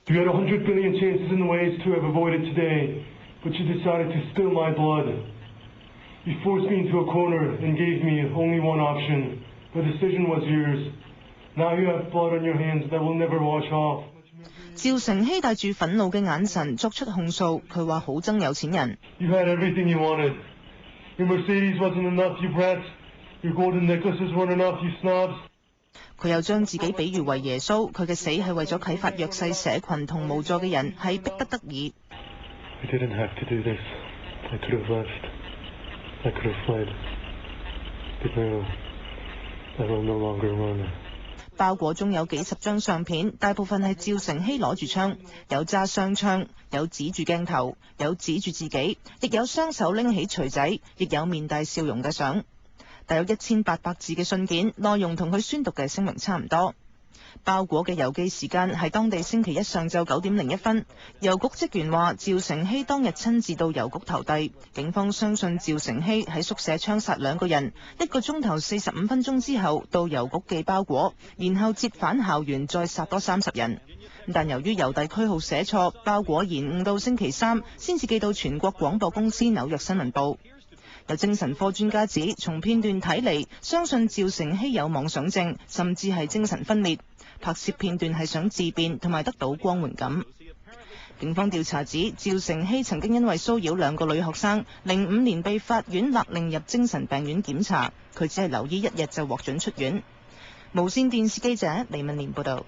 You had 100 billion chances and ways to have avoided today, but you decided to spill my blood. You forced me into a corner and gave me only one option. The decision was yours. Now you have blood on your hands that will never wash off. 趙成熙帶住憤怒嘅眼神作出控訴，佢話好憎有錢人。You had everything you wanted. Your Mercedes wasn't enough, you brats. Your golden necklaces weren't enough, you snobs. 佢又將自己比喻為耶穌，佢嘅死係為咗啟發弱勢社群同無助嘅人，係逼不得已。I didn't have to do this. I could have left. I could have fled. But now, I will no longer run. 包裹中有幾十張相片，大部分係趙成熙攞住槍，有揸雙槍，有指住鏡頭，有指住自己，亦有雙手拎起錘仔，亦有面帶笑容嘅相。大約1800字嘅信件，內容同佢宣讀嘅聲明差唔多。包裹嘅郵寄時間係當地星期一上晝9點01分。郵局職員話，趙成熙當日親自到郵局投遞。警方相信趙成熙喺宿舍槍殺2個人，1個鐘頭45分鐘之後到郵局寄包裹，然後折返校園再殺多30人。但由於郵遞區號寫錯，包裹延誤到星期3先至寄到全國廣播公司紐約新聞報。有精神科專家指，從片段睇嚟，相信趙成熙有妄想症，甚至係精神分裂。拍攝片段係想自辯同埋得到光榮感。警方調查指，趙成熙曾經因為騷擾2個女學生，05年被法院勒令入精神病院檢查，佢只係留醫1日就獲准出院。無線電視記者李敏蓮報道。